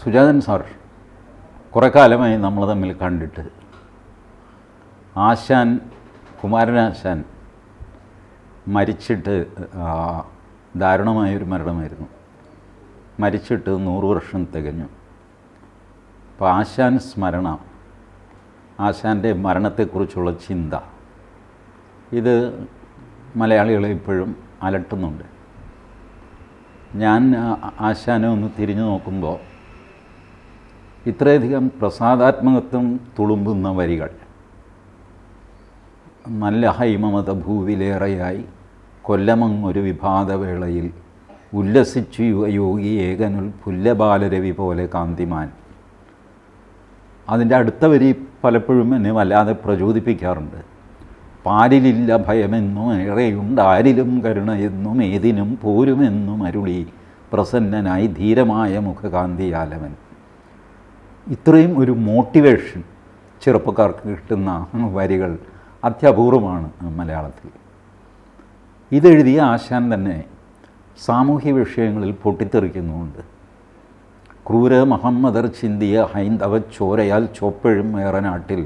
Sujathan sir കുറേ കാലമായി നമ്മൾ തമ്മിൽ കണ്ടിട്ട്. ആശാൻ, കുമാരനാശാൻ മരിച്ചിട്ട് ദാരുണമായൊരു മരണമായിരുന്നു. മരിച്ചിട്ട് 100 വർഷം തികഞ്ഞു. അപ്പോൾ ആശാൻ സ്മരണ, ആശാൻ്റെ മരണത്തെക്കുറിച്ചുള്ള ചിന്ത, ഇത് മലയാളികളെ ഇപ്പോഴും അലട്ടുന്നുണ്ട്. ഞാൻ ആശാനെ ഒന്ന് തിരിഞ്ഞു നോക്കുമ്പോൾ ഇത്രയധികം പ്രസാദാത്മകത്വം തുളുമ്പുന്ന വരികൾ, നല്ല ഹൈമമത ഭൂവിലേറെയായി കൊല്ലമങ്ങൊരു വിഭാതവേളയിൽ ഉല്ലസിച്ചു യുവയോഗി ഏകനുൽ പുല്ലബാലരവി പോലെ കാന്തിമാൻ. അതിൻ്റെ അടുത്ത വരി പലപ്പോഴും എന്നെ വല്ലാതെ പ്രചോദിപ്പിക്കാറുണ്ട്. പാരിലില്ല ഭയമെന്നും ഏറെയുണ്ട് ആരിലും കരുണയെന്നും ഏതിനും പോരുമെന്നും അരുളി പ്രസന്നനായി ധീരമായ മുഖകാന്തിയാലവൻ. ഇത്രയും ഒരു മോട്ടിവേഷൻ ചെറുപ്പക്കാർക്ക് കിട്ടുന്ന വരികൾ അത്യപൂർവമാണ് മലയാളത്തിൽ. ഇതെഴുതിയ ആശാൻ തന്നെ സാമൂഹ്യ വിഷയങ്ങളിൽ പൊട്ടിത്തെറിക്കുന്നുമുണ്ട്. ക്രൂര മഹമ്മദർ ചിന്തിയ ഹൈന്ദവ ചോരയാൽ ചോപ്പഴും ഏറനാട്ടിൽ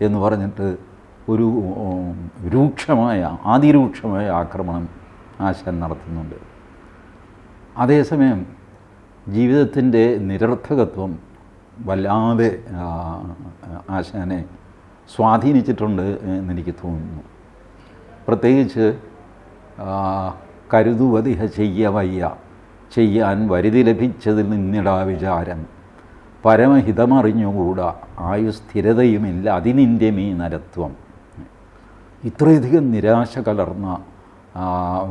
എന്ന് പറഞ്ഞിട്ട് ഒരു അതിരൂക്ഷമായ ആക്രമണം ആശാൻ നടത്തുന്നുണ്ട്. അതേസമയം ജീവിതത്തിൻ്റെ നിരർത്ഥകത്വം വല്ലാതെ ആശാനെ സ്വാധീനിച്ചിട്ടുണ്ട് എന്നെനിക്ക് തോന്നുന്നു. പ്രത്യേകിച്ച് കരുതുവതിഹ ചെയ്യവയ്യ ചെയ്യാൻ വരുതി ലഭിച്ചതിൽ നിന്നിടാ വിചാരം പരമഹിതമറിഞ്ഞുകൂടാ ആയുസ്ഥിരതയുമില്ല അതിനിൻ്റെ മീ നരത്വം. ഇത്രയധികം നിരാശ കലർന്ന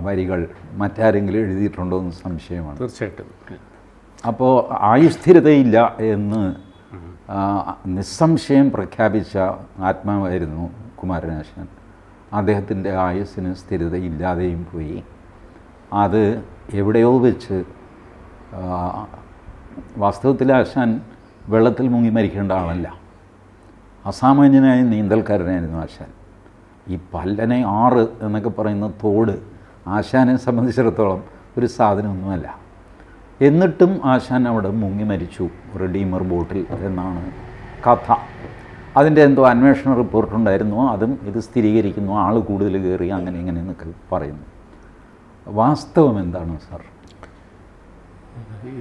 വരികൾ മറ്റാരെങ്കിലും എഴുതിയിട്ടുണ്ടോ എന്ന് സംശയമാണ്. തീർച്ചയായിട്ടും. അപ്പോൾ ആയുസ്ഥിരതയില്ല എന്ന് നിസ്സംശയം പ്രഖ്യാപിച്ച ആത്മാവായിരുന്നു കുമാരനാശാൻ. അദ്ദേഹത്തിൻ്റെ ആയുസ്സിന് സ്ഥിരതയില്ലാതെയും പോയി. അത് എവിടെയോ വെച്ച് വാസ്തവത്തിൽ ആശാൻ വെള്ളത്തിൽ മുങ്ങി മരിക്കേണ്ട ആളല്ല, അസാമാന്യനായ നീന്തൽക്കാരനായിരുന്നു ആശാൻ. ഈ പല്ലനെ 6 എന്നൊക്കെ പറയുന്ന തോട് ആശാനെ സംബന്ധിച്ചിടത്തോളം ഒരു സാധനമൊന്നുമല്ല. എന്നിട്ടും ആശാൻ അവിടെ മുങ്ങി മരിച്ചു റെഡീമർ ബോട്ടിൽ എന്നാണ് കഥ. അതിൻ്റെ എന്തോ അന്വേഷണ റിപ്പോർട്ടുണ്ടായിരുന്നു, അതും ഇത് സ്ഥിരീകരിക്കുന്നു. ആൾ കൂടുതൽ കയറി അങ്ങനെ ഇങ്ങനെ എന്നൊക്കെ പറയുന്നു. വാസ്തവം എന്താണ് സാർ?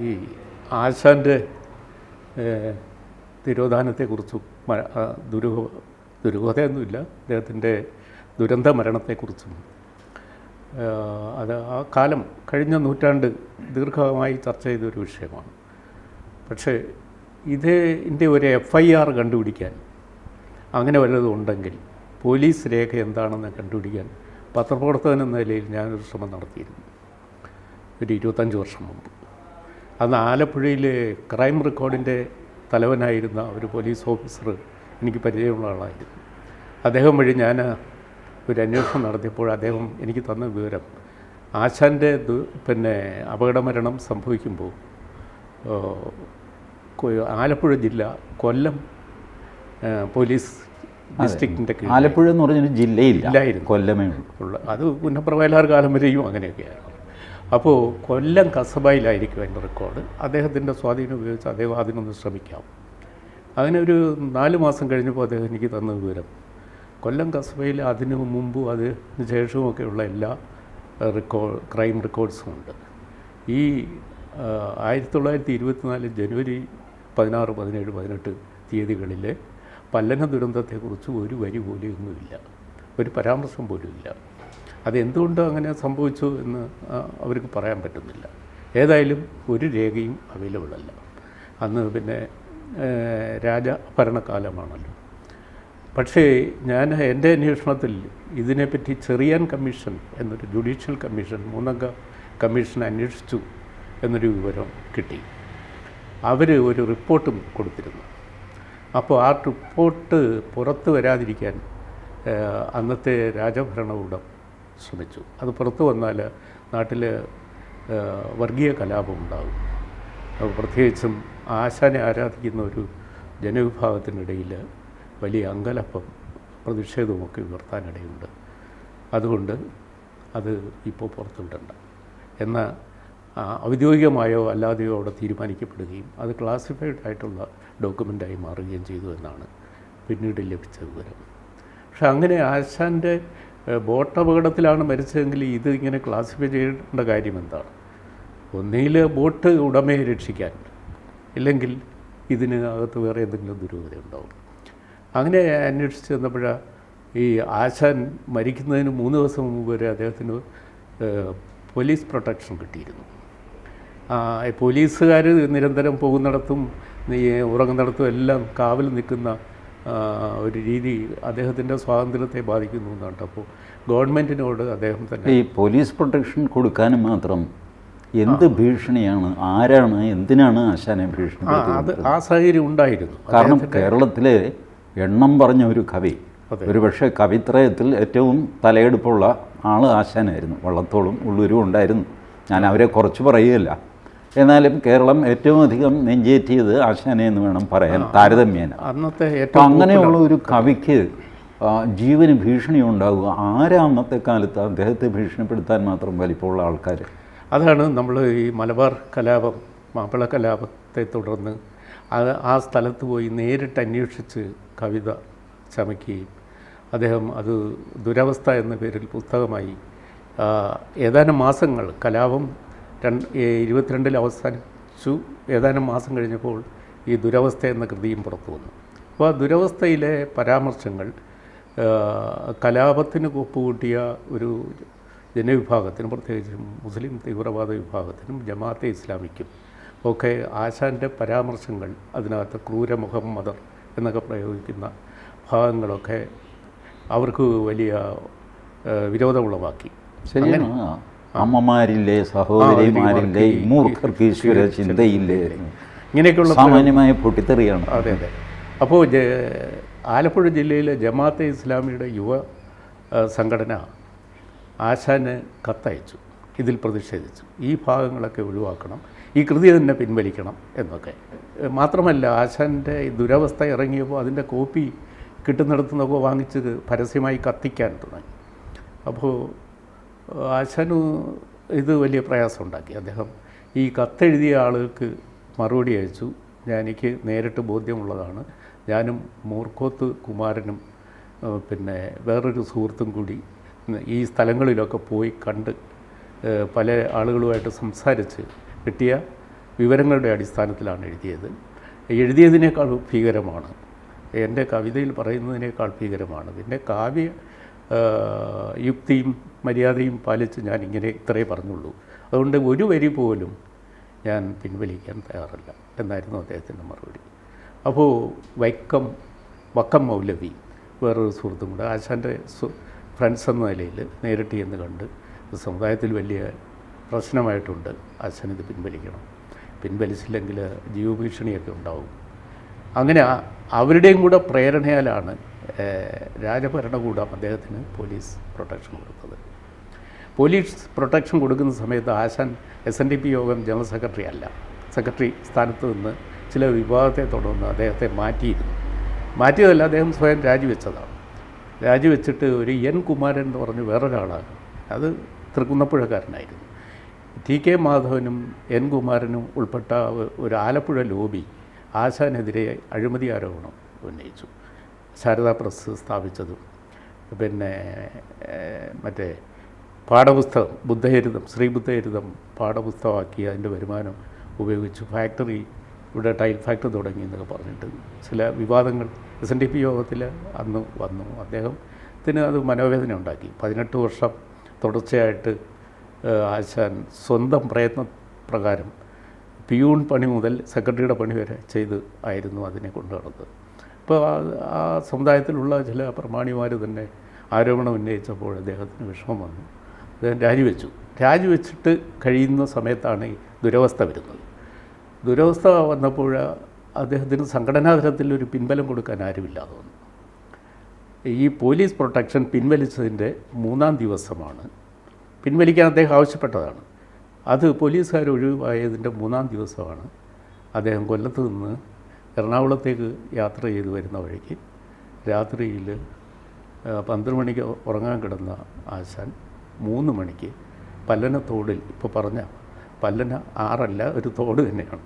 ഈ ആശാൻ്റെ തിരോധാനത്തെക്കുറിച്ചും ദുരൂഹതയൊന്നുമില്ല, അദ്ദേഹത്തിൻ്റെ ദുരന്ത മരണത്തെക്കുറിച്ചും അത് ആ കാലം കഴിഞ്ഞ നൂറ്റാണ്ട് ദീർഘമായി ചർച്ച ചെയ്തൊരു വിഷയമാണ്. പക്ഷേ ഇതിൻ്റെ ഒരു FIR കണ്ടുപിടിക്കാൻ, അങ്ങനെ വല്ലതും ഉണ്ടെങ്കിൽ പോലീസ് രേഖ എന്താണെന്ന് കണ്ടുപിടിക്കാൻ പത്രപ്രവർത്തകൻ എന്ന നിലയിൽ ഞാനൊരു ശ്രമം നടത്തിയിരുന്നു ഒരു 25 വർഷം മുമ്പ്. അന്ന് ആലപ്പുഴയിലെ ക്രൈം റെക്കോർഡിൻ്റെ തലവനായിരുന്ന ഒരു പോലീസ് ഓഫീസർ എനിക്ക് പരിചയമുള്ള ആളായിരുന്നു. അദ്ദേഹം വഴി ഞാൻ ഒരു അന്വേഷണം നടത്തിയപ്പോൾ അദ്ദേഹം എനിക്ക് തന്ന വിവരം, ആശാൻ്റെ അപകടമരണം സംഭവിക്കുമ്പോൾ ആലപ്പുഴ ജില്ല കൊല്ലം പോലീസ് ഡിസ്ട്രിക്റ്റിൻ്റെ ആലപ്പുഴ എന്ന് പറഞ്ഞൊരു ജില്ലയില്ലായിരുന്നു, കൊല്ലമേ ഉള്ള. അത് പുന്നപ്രവയലാർ കാലം വരെയും അങ്ങനെയൊക്കെയായിരുന്നു. അപ്പോൾ കൊല്ലം കസബയിലായിരിക്കും അതിൻ്റെ റെക്കോർഡ്. അദ്ദേഹത്തിൻ്റെ സ്വാധീനം ഉപയോഗിച്ച് അദ്ദേഹം അതിനൊന്ന് ശ്രമിക്കാം. അങ്ങനെ ഒരു 4 മാസം കഴിഞ്ഞപ്പോൾ അദ്ദേഹം എനിക്ക് തന്ന വിവരം, കൊല്ലം കസബയിൽ അതിനു മുമ്പും അതിന് ശേഷവുമൊക്കെയുള്ള എല്ലാ ക്രൈം റെക്കോർഡ്സും ഉണ്ട്. ഈ 1924 ജനുവരി 16, 17, 18 തീയതികളിലെ പല്ലന ദുരന്തത്തെക്കുറിച്ച് ഒരു വരി പോലും ഒന്നുമില്ല, ഒരു പരാമർശം പോലും ഇല്ല. അതെന്തുകൊണ്ട് അങ്ങനെ സംഭവിച്ചു എന്ന് അവർക്ക് പറയാൻ പറ്റുന്നില്ല. ഏതായാലും ഒരു രേഖയും അവൈലബിൾ അല്ല. അന്ന് രാജഭരണകാലമാണല്ലോ. പക്ഷേ എൻ്റെ അന്വേഷണത്തിൽ ഇതിനെപ്പറ്റി ചെറിയാൻ കമ്മീഷൻ എന്നൊരു ജുഡീഷ്യൽ കമ്മീഷൻ, 3 അംഗ കമ്മീഷൻ അന്വേഷിച്ചു എന്നൊരു വിവരം കിട്ടി. അവർ ഒരു റിപ്പോർട്ടും കൊടുത്തിരുന്നു. അപ്പോൾ ആ റിപ്പോർട്ട് പുറത്ത് വരാതിരിക്കാൻ അന്നത്തെ രാജഭരണകൂടം ശ്രമിച്ചു. അത് പുറത്തു വന്നാൽ നാട്ടിൽ വർഗീയ കലാപം ഉണ്ടാകും. പ്രത്യേകിച്ചും ആശാനെ ആരാധിക്കുന്ന ഒരു ജനവിഭാഗത്തിനിടയിൽ വലിയ അങ്കലപ്പം, പ്രതിഷേധവുമൊക്കെ ഉയർത്താനിടയുണ്ട്. അതുകൊണ്ട് അത് ഇപ്പോൾ പുറത്തുവിടണ്ട. എന്നാൽ ഔദ്യോഗികമായോ അല്ലാതെയോ അവിടെ തീരുമാനിക്കപ്പെടുകയും അത് ക്ലാസിഫൈഡ് ആയിട്ടുള്ള ഡോക്യുമെൻ്റായി മാറുകയും ചെയ്തു എന്നാണ് പിന്നീട് ലഭിച്ച വിവരം. പക്ഷെ അങ്ങനെ ആശാൻ്റെ ബോട്ട് അപകടത്തിലാണ് മരിച്ചതെങ്കിൽ ഇത് ഇങ്ങനെ ക്ലാസിഫൈ ചെയ്യേണ്ട കാര്യം എന്താണ്? ഒന്നുകിൽ ബോട്ട് ഉടമയെ രക്ഷിക്കാൻ, ഇല്ലെങ്കിൽ ഇതിന് അകത്ത് വേറെ എന്തെങ്കിലും ദുരൂഹത ഉണ്ടാവും. അങ്ങനെ അന്വേഷിച്ച് വന്നപ്പോഴാണ് ഈ ആശാൻ മരിക്കുന്നതിന് 3 ദിവസം മുമ്പ് വരെ അദ്ദേഹത്തിന് പോലീസ് പ്രൊട്ടക്ഷൻ കിട്ടിയിരുന്നു. പോലീസുകാർ നിരന്തരം പോകുന്നിടത്തും ഉറങ്ങുന്നിടത്തും എല്ലാം കാവൽ നിൽക്കുന്ന ഒരു രീതി അദ്ദേഹത്തിൻ്റെ സ്വാതന്ത്ര്യത്തെ ബാധിക്കുന്നു എന്നാണ്. അപ്പോൾ ഗവൺമെൻറ്റിനോട് അദ്ദേഹം തന്നെ ഈ പോലീസ് പ്രൊട്ടക്ഷൻ കൊടുക്കാനും മാത്രം എന്ത് ഭീഷണിയാണ്, ആരാണ്, എന്തിനാണ് ആശാനെ ഭീഷണിപ്പെടുത്തുന്നത്? ആ സാഹചര്യം ഉണ്ടായിരുന്നു. കാരണം കേരളത്തിലെ എണ്ണം പറഞ്ഞ ഒരു കവി, ഒരുപക്ഷെ കവിത്രയത്തിൽ ഏറ്റവും തലയെടുപ്പുള്ള ആൾ ആശാനായിരുന്നു. വള്ളത്തോളും ഉള്ളൂരും ഉണ്ടായിരുന്നു. ഞാൻ അവരെ കുറച്ച് പറയുകയില്ല. എന്നാലും കേരളം ഏറ്റവും അധികം നെഞ്ചേറ്റിയത് ആശാനെ എന്ന് വേണം പറയാൻ, താരതമ്യേന. അന്നത്തെ അപ്പം അങ്ങനെയുള്ള ഒരു കവിക്ക് ജീവന് ഭീഷണി ഉണ്ടാവുക, ആരാ അന്നത്തെ കാലത്ത് അദ്ദേഹത്തെ ഭീഷണിപ്പെടുത്താൻ മാത്രം വലിപ്പമുള്ള ആൾക്കാർ? അതാണ് നമ്മൾ ഈ മലബാർ കലാപം, മാപ്പിള കലാപത്തെ തുടർന്ന് ആ സ്ഥലത്ത് പോയി നേരിട്ട് അന്വേഷിച്ച് കവിത ചമയ്ക്കുകയും അദ്ദേഹം അത് ദുരവസ്ഥ എന്ന പേരിൽ പുസ്തകമായി ഏതാനും മാസങ്ങൾ, കലാപം 22 അവസാനിച്ചു, ഏതാനും മാസം കഴിഞ്ഞപ്പോൾ ഈ ദുരവസ്ഥ എന്ന കൃതിയും പുറത്തു വന്നു. അപ്പോൾ ആ ദുരവസ്ഥയിലെ പരാമർശങ്ങൾ കലാപത്തിന് ഒപ്പുകൂട്ടിയ ഒരു ജനവിഭാഗത്തിനും, പ്രത്യേകിച്ചും മുസ്ലിം തീവ്രവാദ വിഭാഗത്തിനും ജമാഅത്തെ ഇസ്ലാമിക്കും ഒക്കെ ആശാൻ്റെ പരാമർശങ്ങൾ, അതിനകത്ത് ക്രൂര മുഹമ്മദർ എന്നൊക്കെ പ്രയോഗിക്കുന്ന ഭാഗങ്ങളൊക്കെ അവർക്ക് വലിയ വിരോധമുളവാക്കി. ശരിയാണ്. അമ്മമാരില്ലേ, സഹോദരിമാരില്ലേ, മൂർഖർക്ക് ഈശ്വര ചിന്തയില്ലേ, ഇങ്ങനെയൊക്കെയുള്ള സാമാന്യമായ പൊട്ടിത്തെറിയാണ്. അതെ അതെ. അപ്പോൾ ആലപ്പുഴ ജില്ലയിലെ ജമാഅത്തെ ഇസ്ലാമിയുടെ യുവ സംഘടന ആശാന് കത്തയച്ചു, ഇതിൽ പ്രതിഷേധിച്ചു, ഈ ഭാഗങ്ങളൊക്കെ ഒഴിവാക്കണം, ഈ കൃതി തന്നെ പിൻവലിക്കണം എന്നൊക്കെ. മാത്രമല്ല ആശാൻ്റെ ദുരവസ്ഥ ഇറങ്ങിയപ്പോൾ അതിൻ്റെ കോപ്പി കിട്ടുന്നിടത്തുനിന്നൊക്കെ വാങ്ങിച്ച് പരസ്യമായി കത്തിക്കാൻ തുടങ്ങി. അപ്പോൾ ആശാന് ഇത് വലിയ പ്രയാസം ഉണ്ടാക്കി. അദ്ദേഹം ഈ കത്തെഴുതിയ ആളുകൾക്ക് മറുപടി അയച്ചു, എനിക്ക് നേരിട്ട് ബോധ്യമുള്ളതാണ്, ഞാനും മൂർക്കോത്ത് കുമാരനും പിന്നെ വേറൊരു സുഹൃത്തും കൂടി ഈ സ്ഥലങ്ങളിലൊക്കെ പോയി കണ്ട് പല ആളുകളുമായിട്ട് സംസാരിച്ച് കിട്ടിയ വിവരങ്ങളുടെ അടിസ്ഥാനത്തിലാണ് എഴുതിയത്. എഴുതിയതിനേക്കാൾ ഭീകരമാണ്, എൻ്റെ കവിതയിൽ പറയുന്നതിനേക്കാൾ ഭീകരമാണ്. പിന്നെ കാവ്യ യുക്തിയും മര്യാദയും പാലിച്ച് ഞാൻ ഇത്രയേ പറഞ്ഞുള്ളൂ, അതുകൊണ്ട് ഒരു വരി പോലും ഞാൻ പിൻവലിക്കാൻ തയ്യാറല്ല എന്നായിരുന്നു അദ്ദേഹത്തിൻ്റെ മറുപടി. അപ്പോൾ വക്കം മൗലവി വേറൊരു സുഹൃത്തും കൂടെ ആശാൻ്റെ ഫ്രണ്ട്സ് എന്ന നിലയിൽ നേരിട്ട് ചെന്ന് കണ്ട്, സമുദായത്തിൽ വലിയ പ്രശ്നമായിട്ടുണ്ട്, ആശാൻ ഇത് പിൻവലിക്കണം, പിൻവലിച്ചില്ലെങ്കിൽ ജീവഭീഷണിയൊക്കെ ഉണ്ടാവും. അങ്ങനെ അവരുടെയും കൂടെ പ്രേരണയാലാണ് രാജഭരണകൂടം അദ്ദേഹത്തിന് പോലീസ് പ്രൊട്ടക്ഷൻ കൊടുത്തത്. പോലീസ് പ്രൊട്ടക്ഷൻ കൊടുക്കുന്ന സമയത്ത് ആശാൻ SNDP യോഗം ജനറൽ സെക്രട്ടറി അല്ല, സെക്രട്ടറി സ്ഥാനത്ത് നിന്ന് ചില വിവാദത്തെ തുടർന്ന് അദ്ദേഹത്തെ മാറ്റിയിരുന്നു. മാറ്റിയതല്ല, അദ്ദേഹം സ്വയം രാജിവെച്ചതാണ്. രാജിവെച്ചിട്ട് ഒരു N കുമാരൻ എന്ന് പറഞ്ഞ് വേറൊരാളാണ്, അത് തൃക്കുന്നപ്പുഴക്കാരനായിരുന്നു. TK മാധവനും N കുമാരനും ഉൾപ്പെട്ട ഒരു ആലപ്പുഴ ലോബി ആശാനെതിരെ അഴിമതി ആരോപണം ഉന്നയിച്ചു. ശാരദാ പ്രസ് സ്ഥാപിച്ചതും പിന്നെ മറ്റേ പാഠപുസ്തകം ബുദ്ധചരിതം, ശ്രീബുദ്ധചരിതം പാഠപുസ്തകമാക്കി അതിൻ്റെ വരുമാനം ഉപയോഗിച്ച് ഫാക്ടറി, ഇവിടെ ടൈൽ ഫാക്ടറി തുടങ്ങി എന്നൊക്കെ പറഞ്ഞിട്ട് ചില വിവാദങ്ങൾ SNDP യോഗത്തിൽ അന്ന് വന്നു. അദ്ദേഹത്തിന് അത് മനോവേദന ഉണ്ടാക്കി. 18 വർഷം തുടർച്ചയായിട്ട് ആശാൻ സ്വന്തം പ്രയത്നപ്രകാരം പിയൂൺ പണി മുതൽ സെക്രട്ടറിയുടെ പണി വരെ ആയിരുന്നു അതിനെ കൊണ്ടു നടന്നത്. അപ്പോൾ ആ സമുദായത്തിലുള്ള ചില പ്രമാണിമാർ തന്നെ ആരോപണം ഉന്നയിച്ചപ്പോൾ അദ്ദേഹത്തിന് വിഷമം വന്നു. അദ്ദേഹം രാജിവെച്ചിട്ട് കഴിയുന്ന സമയത്താണ് ഈ ദുരവസ്ഥ വരുന്നത്. ദുരവസ്ഥ വന്നപ്പോൾ അദ്ദേഹത്തിന് സംഘടനാ തലത്തിൽ ഒരു പിൻബലം കൊടുക്കാൻ ആരുമില്ലാതെ വന്നു. ഈ പോലീസ് പ്രൊട്ടക്ഷൻ പിൻവലിച്ചതിൻ്റെ 3-ാം ദിവസമാണ്, പിൻവലിക്കാൻ അദ്ദേഹം ആവശ്യപ്പെട്ടതാണ്, അത് പോലീസുകാർ ഒഴിവായതിൻ്റെ 3-ാം ദിവസമാണ് അദ്ദേഹം കൊല്ലത്ത് നിന്ന് എറണാകുളത്തേക്ക് യാത്ര ചെയ്ത് വരുന്ന വഴിക്ക് രാത്രിയിൽ 12 മണിക്ക് ഉറങ്ങാൻ കിടന്ന ആശാൻ 3 മണിക്ക് പല്ലനത്തോടിൽ, ഇപ്പോൾ പറഞ്ഞ പല്ലന ആറല്ല, ഒരു തോട് തന്നെയാണ്.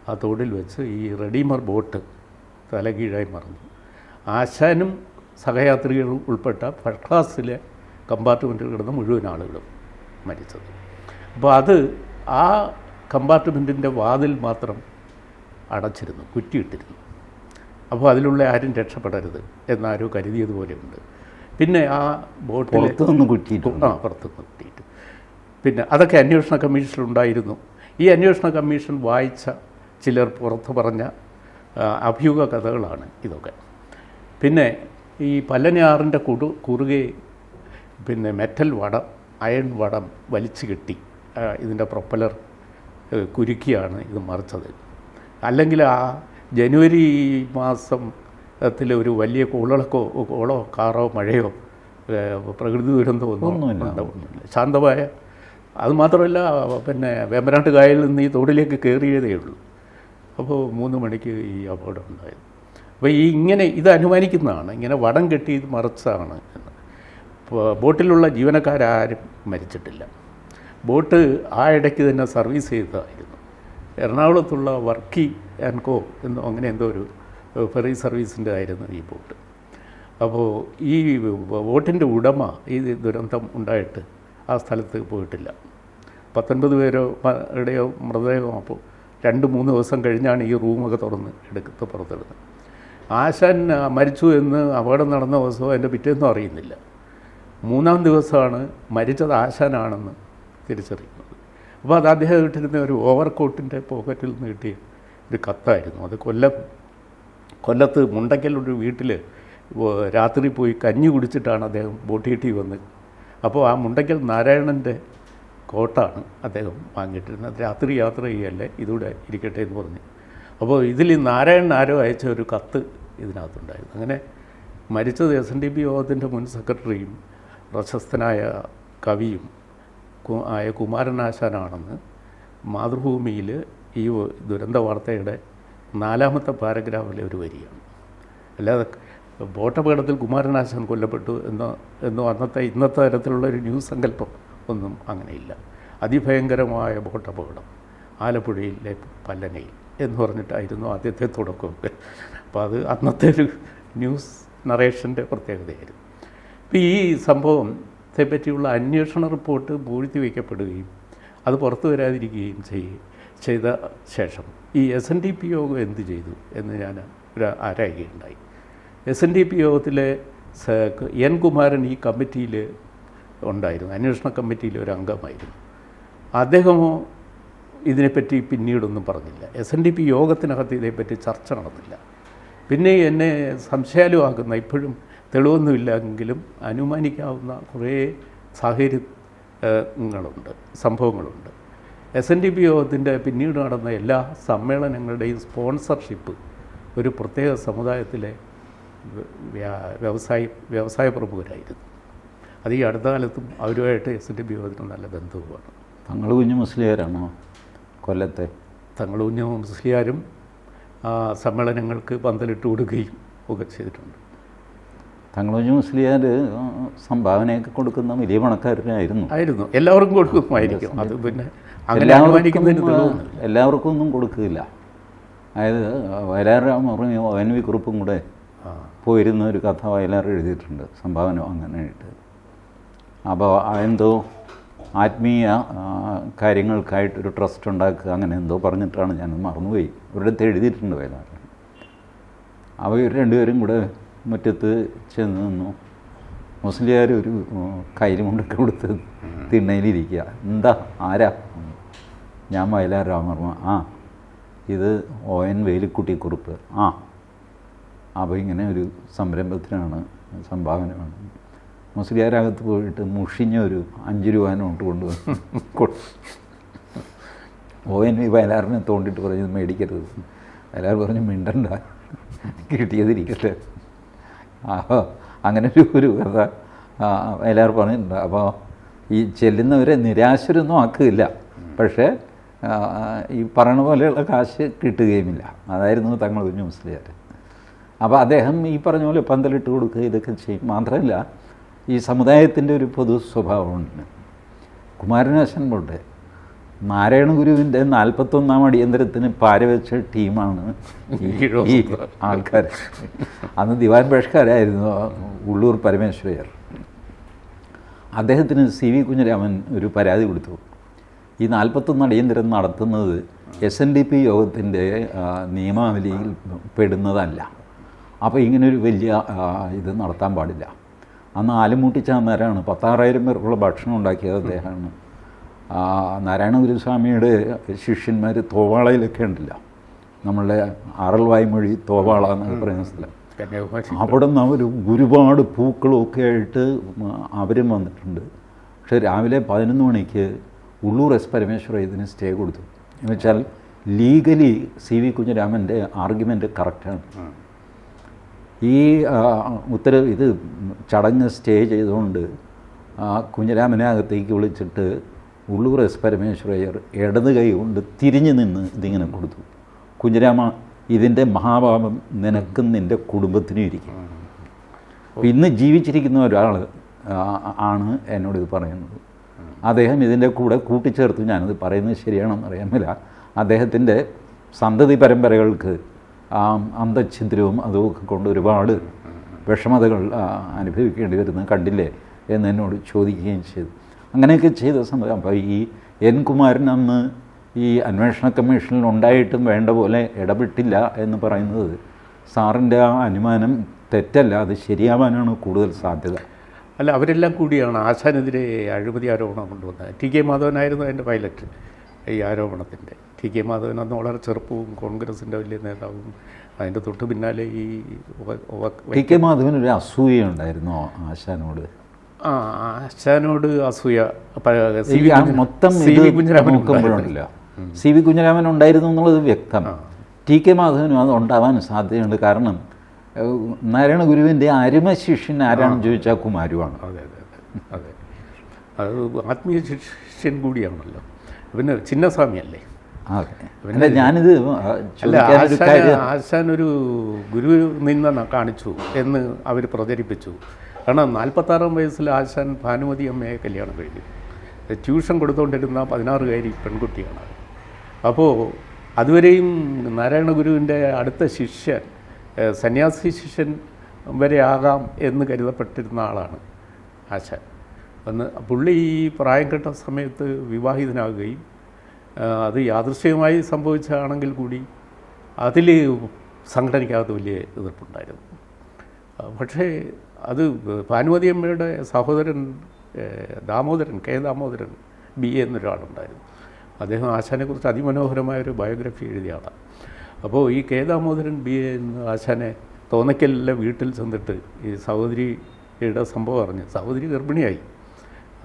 ആ തോടിൽ വെച്ച് ഈ റെഡീമർ ബോട്ട് തലകീഴായി മറിഞ്ഞു. ആശാനും സഹയാത്രികളും ഉൾപ്പെട്ട ഫസ്റ്റ് ക്ലാസ്സിലെ കമ്പാർട്ട്മെൻറ്റിൽ കിടന്ന മുഴുവൻ ആളുകളും മരിച്ചത്. അപ്പോൾ അത് ആ കമ്പാർട്ട്മെൻറ്റിൻ്റെ വാതിൽ മാത്രം അടച്ചിരുന്നു, കുറ്റിയിട്ടിരുന്നു. അപ്പോൾ അതിലുള്ള ആരും രക്ഷപ്പെടരുത് എന്നാരോ കരുതിയതുപോലെയുണ്ട്. പിന്നെ ആ ബോട്ടിൽ പുറത്തുനിന്ന് കുറ്റിയിട്ടു. പുറത്തുനിന്ന് കുറ്റിയിട്ട് പിന്നെ അതൊക്കെ അന്വേഷണ കമ്മീഷനിലുണ്ടായിരുന്നു. ഈ അന്വേഷണ കമ്മീഷൻ വായിച്ച ചിലർ പുറത്ത് പറഞ്ഞ അഭ്യൂഹ കഥകളാണ് ഇതൊക്കെ. പിന്നെ ഈ പല്ലനയാറിൻ്റെ കുറുകെ പിന്നെ മെറ്റൽ വടം, അയൺ വടം വലിച്ചു കെട്ടി ഇതിൻ്റെ പ്രൊപ്പലർ കുരുക്കിയാണ് ഇത് മറിച്ചത്. അല്ലെങ്കിൽ ആ ജനുവരി മാസത്തിൽ ഒരു വലിയ കോളോ കാറോ മഴയോ പ്രകൃതി ദുരന്തമൊന്നുമില്ല, ശാന്തമായ. അതുമാത്രമല്ല, പിന്നെ വേമ്പനാട്ട് കായലിൽ നിന്ന് ഈ തോടിലേക്ക് കയറിയതേ ഉള്ളൂ. അപ്പോൾ 3 മണിക്ക് ഈ അപകടം ഉണ്ടായത്. അപ്പോൾ ഇങ്ങനെ ഇത് അനുമാനിക്കുന്നതാണ്, ഇങ്ങനെ വടം കെട്ടി ഇത് മറിച്ചതാണ് എന്ന്. ബോട്ടിലുള്ള ജീവനക്കാരും മരിച്ചിട്ടില്ല. ബോട്ട് ആ ഇടയ്ക്ക് തന്നെ സർവീസ് ചെയ്തതായിരുന്നു. എറണാകുളത്തുള്ള വർക്കി ആൻഡ് കോ എന്നോ അങ്ങനെ എന്തോ ഒരു ഫെറി സർവീസിൻ്റെ ആയിരുന്നു ഈ ബോട്ട്. അപ്പോൾ ഈ ബോട്ടിൻ്റെ ഉടമ ഈ ദുരന്തം ഉണ്ടായിട്ട് ആ സ്ഥലത്ത് പോയിട്ടില്ല. 19 പേരുടെയോ മൃതദേഹം അപ്പോൾ 2-3 ദിവസം കഴിഞ്ഞാണ് ഈ റൂമൊക്കെ തുറന്ന് എടുത്ത് പുറത്തെടുത്തത്. ആശാൻ മരിച്ചു എന്ന് അപകടം നടന്ന ദിവസവും അതിൻ്റെ പിറ്റേന്നും അറിയുന്നില്ല. 3-ാം ദിവസമാണ് മരിച്ചത് ആശാനാണെന്ന് തിരിച്ചറിയുന്നത്. അപ്പോൾ അത് അദ്ദേഹം ഇട്ടിരുന്ന ഒരു ഓവർകോട്ടിൻ്റെ പോക്കറ്റിൽ നിന്ന് കിട്ടിയ ഒരു കത്തായിരുന്നു. അത് കൊല്ലത്ത് മുണ്ടയ്ക്കലൊരു വീട്ടിൽ രാത്രി പോയി കഞ്ഞി കുടിച്ചിട്ടാണ് അദ്ദേഹം ബോട്ടിയെട്ടി വന്നത്. അപ്പോൾ ആ മുണ്ടയ്ക്കൽ നാരായണൻ്റെ കോട്ടാണ് അദ്ദേഹം വാങ്ങിയിട്ടിരുന്നത്. രാത്രി യാത്ര ചെയ്യല്ലേ, ഇതൂടെ ഇരിക്കട്ടെ എന്ന് പറഞ്ഞു. അപ്പോൾ ഇതിൽ നാരായണൻ ആരോ അയച്ച ഒരു കത്ത് ഇതിനകത്തുണ്ടായിരുന്നു. അങ്ങനെ മരിച്ചത് SNDP യോഗത്തിൻ്റെ മുൻ സെക്രട്ടറിയും പ്രശസ്തനായ കവിയും ആയ കുമാരനാശാനാണെന്ന് മാതൃഭൂമിയിൽ ഈ ദുരന്ത വാർത്തയുടെ 4ാമത്തെ പാരഗ്രാഫിലെ ഒരു വരിയാണ്. അല്ലാതെ ബോട്ടപകടത്തിൽ കുമാരനാശാൻ കൊല്ലപ്പെട്ടു എന്നോ ഇന്നത്തെ തരത്തിലുള്ള ഒരു ന്യൂസ് സങ്കല്പം ഒന്നും അങ്ങനെയില്ല. അതിഭയങ്കരമായ ബോട്ടപകടം ആലപ്പുഴയിലെ പല്ലനയിൽ എന്ന് പറഞ്ഞിട്ടായിരുന്നു ആദ്യത്തെ തുടക്കമൊക്കെ. അപ്പോൾ അത് അന്നത്തെ ഒരു ന്യൂസ് നറേഷൻ്റെ പ്രത്യേകതയായിരുന്നു. ഇപ്പോൾ ഈ സംഭവത്തെ പറ്റിയുള്ള അന്വേഷണ റിപ്പോർട്ട് പൂഴ്ത്തി വയ്ക്കപ്പെടുകയും അത് പുറത്തു വരാതിരിക്കുകയും ചെയ്ത ശേഷം ഈ SNDP യോഗം എന്ത് ചെയ്തു എന്ന് ഞാൻ ആരായുകയുണ്ടായി. SNDP യോഗത്തിലെ N. കുമാരൻ ഈ കമ്മിറ്റിയിൽ ഉണ്ടായിരുന്നു, അന്വേഷണ കമ്മിറ്റിയിലെ ഒരു അംഗമായിരുന്നു. അദ്ദേഹമോ ഇതിനെപ്പറ്റി പിന്നീടൊന്നും പറഞ്ഞില്ല. SNDP യോഗത്തിനകത്ത് ഇതേപ്പറ്റി ചർച്ച നടന്നില്ല. പിന്നെ എന്നെ സംശയാലുമാക്കുന്ന, ഇപ്പോഴും തെളിവൊന്നുമില്ലെങ്കിലും അനുമാനിക്കാവുന്ന കുറേ സാഹചര്യങ്ങളുണ്ട്, സംഭവങ്ങളുണ്ട്. SNDP യോഗത്തിൻ്റെ പിന്നീട് നടന്ന എല്ലാ സമ്മേളനങ്ങളുടെയും സ്പോൺസർഷിപ്പ് ഒരു പ്രത്യേക സമുദായത്തിലെ വ്യവസായ പ്രമുഖരായിരുന്നു. അത് ഈ അടുത്ത കാലത്തും അവരുമായിട്ട് SNDP യോഗത്തിന് നല്ല ബന്ധവുമാണ്. തങ്ങൾ കുഞ്ഞു മുസ്ലിയാരാണോ കൊല്ലത്തെ? തങ്ങൾ കുഞ്ഞു മുസ്ലിയാരും സമ്മേളനങ്ങൾക്ക് പന്തലിട്ട് കൊടുക്കുകയും ഒക്കെ ചെയ്തിട്ടുണ്ട്. തങ്ങൾ കുഞ്ഞു മുസ്ലിയാർ സംഭാവനയൊക്കെ കൊടുക്കുന്ന വലിയ പണക്കാരനായിരുന്നു. എല്ലാവർക്കും കൊടുക്കുമായിരിക്കും. അത് പിന്നെ എല്ലാവർക്കും ഒന്നും കൊടുക്കില്ല. അതായത് വയലാർ രാമവർമ്മയും ONV കുറുപ്പും കൂടെ പോയിരുന്ന ഒരു കഥ വയലാർ എഴുതിയിട്ടുണ്ട്, സംഭാവന വാങ്ങാനായിട്ട്. അപ്പോൾ എന്തോ ആത്മീയ കാര്യങ്ങൾക്കായിട്ടൊരു ട്രസ്റ്റ് ഉണ്ടാക്കുക, അങ്ങനെ എന്തോ പറഞ്ഞിട്ടാണ്, ഞാൻ മറന്നുപോയി. ഒരിടത്ത് എഴുതിയിട്ടുണ്ട് വയലാർ. അവർ രണ്ടുപേരും കൂടെ മുറ്റത്ത് ചെന്ന് നിന്നു. മുസ്ലിയാർ ഒരു കൈലുമുണ്ടൊക്കെ കൊടുത്ത് തിണ്ണയിലിരിക്കുക. എന്താ, ആരാ? ഞാൻ വയലാർ രാമവർമ്മ. ഇത് ON വേലിക്കുട്ടി കുറുപ്പ്. അപ്പോൾ ഇങ്ങനെ ഒരു സംരംഭത്തിനാണ് സംഭാവന വേണം. മുസ്ലിയാരകത്ത് പോയിട്ട് മുഷിഞ്ഞ ഒരു 5 രൂപ നോട്ട് കൊണ്ടുവന്നു. ONV വയലാറിനെ തോണ്ടിയിട്ട് പറഞ്ഞു മേടിക്കരുത്. വയലാർ പറഞ്ഞു മിണ്ടണ്ട, കിട്ടിയതിരിക്കട്ടെ. അങ്ങനെ ഒരു കഥ വയലാർ പറഞ്ഞിട്ടുണ്ട്. അപ്പോൾ ഈ ചെല്ലുന്നവരെ നിരാശരൊന്നും ആക്കുകയില്ല, പക്ഷേ ഈ പറയണ പോലെയുള്ള കാശ് കിട്ടുകയുമില്ല. അതായിരുന്നു തങ്ങൾ കുഞ്ഞു മുസ്ലിയാർ. അപ്പോൾ അദ്ദേഹം ഈ പറഞ്ഞ പോലെ പന്തലിട്ട് കൊടുക്കുക, ഇതൊക്കെ ചെയ്യും. മാത്രമല്ല ഈ സമുദായത്തിൻ്റെ ഒരു പൊതു സ്വഭാവമുണ്ട്. കുമാരനാശൻ പോട്ടെ, നാരായണ ഗുരുവിൻ്റെ 41-ാം അടിയന്തരത്തിന് പാരവെച്ച ടീമാണ് ഈ ആൾക്കാർ. അന്ന് ദിവാൻ ബേഷ്കാരായിരുന്നു ഉള്ളൂർ പരമേശ്വരയ്യർ. അദ്ദേഹത്തിന് സി വി കുഞ്ഞിരാമൻ ഒരു പരാതി കൊടുത്തു. ഈ 41 അടിയന്തരം നടത്തുന്നത് SNDP യോഗത്തിൻ്റെ നിയമാവലിയിൽ പെടുന്നതല്ല, അപ്പോൾ ഇങ്ങനൊരു വലിയ ഇത് നടത്താൻ പാടില്ല. അന്ന് ആലുമൂട്ടി ചാന്നാരാണ് 16,000 പേർക്കുള്ള ഭക്ഷണം ഉണ്ടാക്കിയത് അദ്ദേഹമാണ്. നാരായണ ഗുരുസ്വാമിയുടെ ശിഷ്യന്മാർ തോവാളയിലൊക്കെ ഉണ്ടല്ലോ, നമ്മളുടെ ആറൽ വായ്മൊഴി തോവാള എന്നൊക്കെ പറയുന്ന സ്ഥലം, അവിടെ നിന്ന് അവർ ഒരുപാട് പൂക്കളൊക്കെ ആയിട്ട് അവരും വന്നിട്ടുണ്ട്. പക്ഷേ രാവിലെ 11 മണിക്ക് ഉള്ളൂർ എസ് പരമേശ്വര ഇതിന് സ്റ്റേ കൊടുത്തു. എന്ന് വെച്ചാൽ ലീഗലി സി വി കുഞ്ഞിരാമൻ്റെ ആർഗ്യുമെൻ്റ് കറക്റ്റാണ്. ഈ ഇത് ചടങ്ങ് സ്റ്റേ ചെയ്തുകൊണ്ട് കുഞ്ഞിരാമനെ അകത്തേക്ക് വിളിച്ചിട്ട് ഉള്ളൂർ എസ് പരമേശ്വരയ്യർ ഇടത് കൈ കൊണ്ട് തിരിഞ്ഞു നിന്ന് ഇതിങ്ങനെ കൊടുത്തു. കുഞ്ഞിരാമ, ഇതിൻ്റെ മഹാപാപം നിനക്കും നിൻ്റെ കുടുംബത്തിനും ഇരിക്കും. അപ്പോൾ ഇന്ന് ജീവിച്ചിരിക്കുന്ന ഒരാൾ ആണ് എന്നോടിത് പറയുന്നത്. അദ്ദേഹം ഇതിൻ്റെ കൂടെ കൂട്ടിച്ചേർത്തു. ഞാനത് പറയുന്നത് ശരിയാണെന്ന് അറിയാമില്ല. അദ്ദേഹത്തിൻ്റെ സന്തതി പരമ്പരകൾക്ക് അന്തഛിദ്രവും അതുമൊക്കെ കൊണ്ട് ഒരുപാട് വിഷമതകൾ അനുഭവിക്കേണ്ടി വരുന്നത് കണ്ടില്ലേ എന്ന് എന്നോട് ചോദിക്കുകയും ചെയ്തു. അങ്ങനെയൊക്കെ ചെയ്ത സമയം അപ്പോൾ ഈ എൻ കുമാരൻ അന്ന് ഈ അന്വേഷണ കമ്മീഷനിൽ ഉണ്ടായിട്ടും വേണ്ട പോലെ ഇടപെട്ടില്ല എന്ന് പറയുന്നത് സാറിൻ്റെ ആ അനുമാനം തെറ്റല്ല, അത് ശരിയാവാനാണ് കൂടുതൽ സാധ്യത. അല്ല, അവരെല്ലാം കൂടിയാണ് ആശാനെതിരെ അഴിമതി ആരോപണം കൊണ്ടുവന്നത്. ടി കെ മാധവനായിരുന്നു അതിൻ്റെ പൈലറ്റ് ഈ ആരോപണത്തിൻ്റെ. ടി കെ മാധവൻ അന്ന് വളരെ ചെറുപ്പവും കോൺഗ്രസിൻ്റെ വലിയ നേതാവും. അതിൻ്റെ തൊട്ട് പിന്നാലെ ഈ ടി കെ മാധവനൊരു അസൂയുണ്ടായിരുന്നു ആശാനോട്. ആശാനോട് അസൂയ മൊത്തം നോക്കുമ്പോഴുണ്ടല്ലോ. സി വി കുഞ്ഞിരാമൻ ഉണ്ടായിരുന്നു എന്നുള്ളത് വ്യക്തം. ടി കെ മാധവനും അത് ഉണ്ടാവാൻ സാധ്യതയുണ്ട്. കാരണം നാരായണ ഗുരുവിൻ്റെ അരുമ ശിഷ്യൻ ആരാണെന്ന് ചോദിച്ചാൽ കുമാരുവാണ്. അതെ അതെ അതെ അത് ആത്മീയ ശിഷ്യൻ കൂടിയാണല്ലോ. പിന്നെ ചിന്നസ്വാമിയല്ലേ. പിന്നെ ഞാനിത് ആശാൻ ഒരു ഗുരു നിന്ന കാണിച്ചു എന്ന് അവർ പ്രചരിപ്പിച്ചു. കാരണം 46-ാം വയസ്സിൽ ആശാൻ ഭാനുമതി അമ്മയെ കല്യാണം കഴിഞ്ഞു. ട്യൂഷൻ കൊടുത്തുകൊണ്ടിരുന്ന 16-കാരി പെൺകുട്ടിയാണ്. അപ്പോൾ അതുവരെയും നാരായണ ഗുരുവിൻ്റെ അടുത്ത ശിഷ്യൻ, സന്യാസി ശിഷ്യൻ വരെ ആകാം എന്ന് കരുതപ്പെട്ടിരുന്ന ആളാണ് ആശാൻ. പുള്ളി ഈ പ്രായം കെട്ട സമയത്ത് വിവാഹിതനാകുകയും അത് യാദൃശ്ചികമായി സംഭവിച്ചതാണെങ്കിൽ കൂടി അതിൽ സംഘടനയ്ക്കകത്ത് വലിയ എതിർപ്പുണ്ടായിരുന്നു. പക്ഷേ അത് ഭാനുമതി അമ്മയുടെ സഹോദരൻ ദാമോദരൻ, കെ ദാമോദരൻ BA എന്നൊരാളുണ്ടായിരുന്നു. അദ്ദേഹം ആശാനെക്കുറിച്ച് അതിമനോഹരമായൊരു ബയോഗ്രഫി എഴുതിയ ആളാണ്. അപ്പോൾ ഈ കെ ദാമോദരൻ BA എന്ന് ആശാനെ തോന്നയ്ക്കലിലെ വീട്ടിൽ ചെന്നിട്ട് ഈ സഹോദരിയുടെ സംഭവം അറിഞ്ഞ്, സഹോദരി ഗർഭിണിയായി,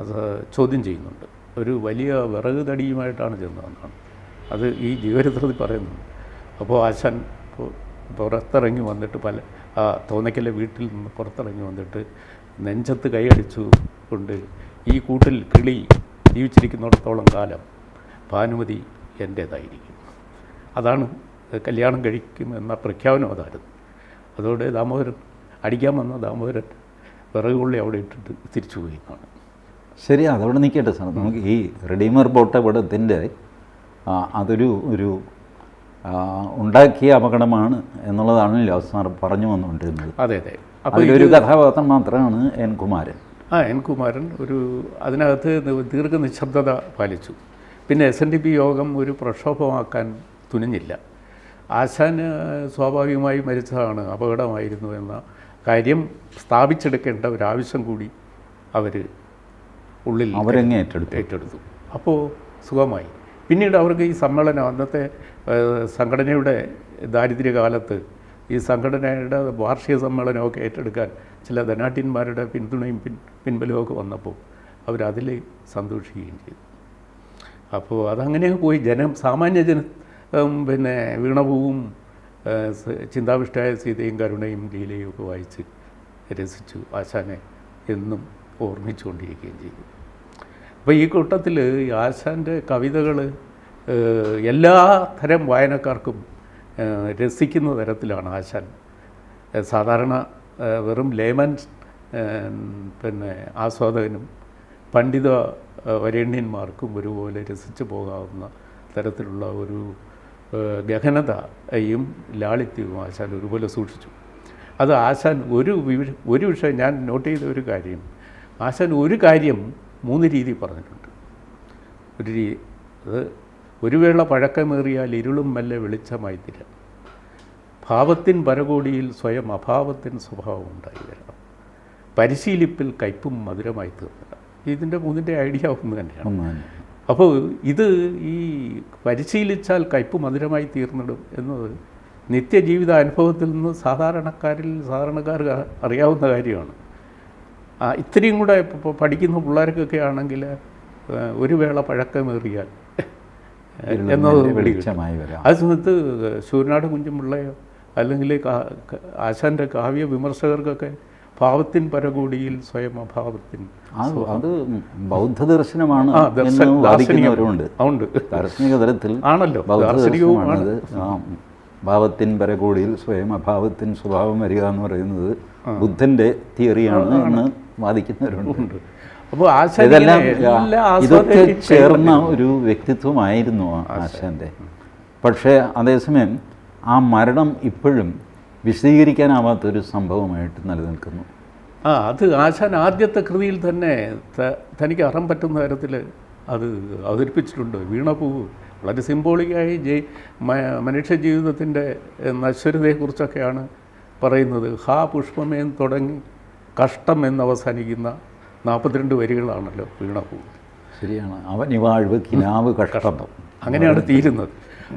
അത് ചോദ്യം ചെയ്യുന്നുണ്ട്. ഒരു വലിയ വിറക് തടിയുമായിട്ടാണ് ചെന്നതെന്നാണ് അത് ഈ ജീവചരിത്രത്തിൽ പറയുന്നുണ്ട്. അപ്പോൾ ആശാൻ പുറത്തിറങ്ങി വന്നിട്ട് തോന്നയ്ക്കലെ വീട്ടിൽ നിന്ന് പുറത്തിറങ്ങി വന്നിട്ട് നെഞ്ചത്ത് കൈയടിച്ചു കൊണ്ട് ഈ കൂട്ടിൽ കിളി ജീവിച്ചിരിക്കുന്നിടത്തോളം കാലം ഭാനുമതി എൻ്റേതായിരിക്കും, അതാണ് കല്യാണം കഴിക്കുമെന്ന പ്രഖ്യാപനം അതായിരുന്നു. അതോടെ ദാമോദരൻ അടിക്കാൻ വന്ന ദാമോദരൻ വിറകുള്ളി അവിടെ ഇട്ടിട്ട് തിരിച്ചു പോയി എന്നാണ്. ശരി, അതവിടെ നിൽക്കട്ടെ സാർ. നമുക്ക് ഈ റെഡീമർ ബോട്ടപടത്തിൻ്റെ അതൊരു ഉണ്ടാക്കിയ അപകടമാണ് എന്നുള്ളതാണല്ലോ സാർ പറഞ്ഞു വന്നുകൊണ്ടിരുന്നത്. അതെ അതെ. അതിലൊരു കഥാപാത്രം മാത്രമാണ് എൻ കുമാരൻ. എൻ കുമാരൻ അതിനകത്ത് ദീർഘനിശബ്ദത പാലിച്ചു. പിന്നെ SNDP യോഗം ഒരു പ്രക്ഷോഭമാക്കാൻ തുനിഞ്ഞില്ല. ആശാൻ സ്വാഭാവികമായി മരിച്ചതാണ്, അപകടമായിരുന്നു എന്ന കാര്യം സ്ഥാപിച്ചെടുക്കേണ്ട ഒരാവശ്യം കൂടി അവർ ഉള്ളിൽ അവരങ്ങ് ഏറ്റെടുത്തു. അപ്പോൾ സുഖമായി. പിന്നീട് അവർക്ക് ഈ സമ്മേളനം, അന്നത്തെ സംഘടനയുടെ ദാരിദ്ര്യകാലത്ത് ഈ സംഘടനയുടെ വാർഷിക സമ്മേളനമൊക്കെ ഏറ്റെടുക്കാൻ ചില ധനാഢ്യന്മാരുടെ പിന്തുണയും പിൻബലമൊക്കെ വന്നപ്പോൾ അവരതിൽ സന്തോഷിക്കുകയും ചെയ്തു. അപ്പോൾ അതങ്ങനെ പോയി. സാമാന്യ പിന്നെ വീണപൂവും ചിന്താവിഷ്ടയായ സീതയും കരുണയും ലീലയും ഒക്കെ വായിച്ച് രസിച്ചു ആശാനെ എന്നും ഓർമ്മിച്ചുകൊണ്ടിരിക്കുകയും ചെയ്തു. അപ്പോൾ ഈ കൂട്ടത്തിൽ ആശാൻ്റെ കവിതകൾ എല്ലാ തരം വായനക്കാർക്കും രസിക്കുന്ന തരത്തിലാണ് ആശാൻ. സാധാരണ വെറും ലേമൻ പിന്നെ ആസ്വാദകനും പണ്ഡിത വരേണ്യന്മാർക്കും ഒരുപോലെ രസിച്ചു പോകാവുന്ന തരത്തിലുള്ള ഒരു ഗഹനതയും ലാളിത്യവും ആശാൻ ഒരുപോലെ സൂക്ഷിച്ചു. അത് ആശാൻ ഒരു വിഷയം ഞാൻ നോട്ട് ചെയ്ത ഒരു കാര്യം, ആശാൻ ഒരു കാര്യം 3 രീതി പറഞ്ഞിട്ടുണ്ട്. അത് ഒരു വേള പഴക്കമേറിയാൽ ഇരുളും മെല്ലെ വെളിച്ചമായി തീരാം, ഭാവത്തിൻ പരകോടിയിൽ സ്വയം അഭാവത്തിൻ സ്വഭാവം ഉണ്ടായി വരണം, പരിശീലിപ്പിൽ കയ്പും മധുരമായി തീർന്നില്ല. ഇതിൻ്റെ 3ൻ്റെ ഐഡിയ ഒന്ന് തന്നെയാണ്. അപ്പോൾ ഇത് ഈ പരിശീലിച്ചാൽ കയ്പ് മധുരമായി തീർന്നിടും എന്നത് നിത്യജീവിത അനുഭവത്തിൽ നിന്ന് സാധാരണക്കാർക്ക് അറിയാവുന്ന കാര്യമാണ്. ഇത്രയും കൂടെ ഇപ്പോൾ പഠിക്കുന്ന പിള്ളേർക്കൊക്കെ ആണെങ്കിൽ ഒരു വേള പഴക്കമേറിയാൽ എന്നത് ആ സമയത്ത് ശൂരനാട് കുഞ്ചുപിള്ളയോ അല്ലെങ്കിൽ ആശാൻ്റെ കാവ്യ വിമർശകർക്കൊക്കെ ഭാവത്തിൻ പരകൂടിയിൽ സ്വയം അഭാവത്തിൻ, അത് ബൗദ്ധ ദർശനമാണ് വാദിക്കുന്നവരുണ്ട്. ദാർശനിക തലത്തിൽ ആണല്ലോ, ദാർശനികവുമാണത്. ഭാവത്തിൻ പരകൂടിയിൽ സ്വയം അഭാവത്തിൻ സ്വഭാവം വരിക എന്ന് പറയുന്നത് ബുദ്ധൻ്റെ തിയറിയാണ് എന്ന് വാദിക്കുന്നവരുണ്ട്. അപ്പോൾ ഇതൊക്കെ ചേർന്ന ഒരു വ്യക്തിത്വമായിരുന്നു ആശാൻ്റെ. പക്ഷേ അതേസമയം ആ മരണം ഇപ്പോഴും വിശദീകരിക്കാനാവാത്തൊരു സംഭവമായിട്ട് നിലനിൽക്കുന്നു. അത് ആശാൻ ആദ്യത്തെ കൃതിയിൽ തന്നെ തനിക്ക് അറം പറ്റുന്ന തരത്തിൽ അത് അവതരിപ്പിച്ചിട്ടുണ്ട്. വീണപൂവ് വളരെ സിംബോളിക്കായി മനുഷ്യ ജീവിതത്തിൻ്റെ നശ്വരതയെക്കുറിച്ചൊക്കെയാണ് പറയുന്നത്. ഹാ പുഷ്പമേൻ തുടങ്ങി കഷ്ടം എന്നവസാനിക്കുന്ന 42 വരികളാണല്ലോ വീണപൂവ്. ശരിയാണ്. അവനി വാഴ്വ് കിനാവ് കഷ്ടം, അങ്ങനെയാണ് തീരുന്നത്.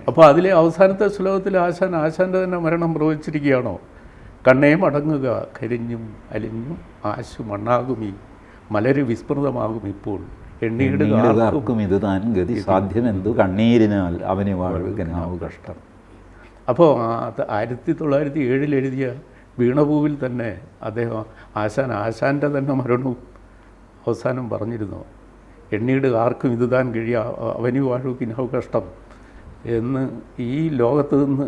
അപ്പോൾ അതിലെ അവസാനത്തെ ശ്ലോകത്തിൽ ആശാൻ്റെ തന്നെ മരണം പ്രവചിച്ചിരിക്കുകയാണോ? കണ്ണേ മടങ്ങുക കരിഞ്ഞും അലിഞ്ഞും ആശു മണ്ണാകുമീ മലര് വിസ്മൃതമാകും ഇപ്പോൾ എണ്ണീടുകാർക്കും ഇത് താൻ ഗതി സാധ്യമെന്തു കണ്ണീരിനാൽ അവന് വാഴ്വ് കിനാവ് കഷ്ടം. അപ്പോൾ 1907 എഴുതിയ വീണപൂവിൽ തന്നെ അദ്ദേഹം ആശാൻ്റെ തന്നെ മരണവും അവസാനം പറഞ്ഞിരുന്നു, എണ്ണീട് ആർക്കും ഇത് താൻ കഴിയ അവന് വാഴ്വ് കിനാവ് കഷ്ടം എന്ന്. ഈ ലോകത്ത് നിന്ന്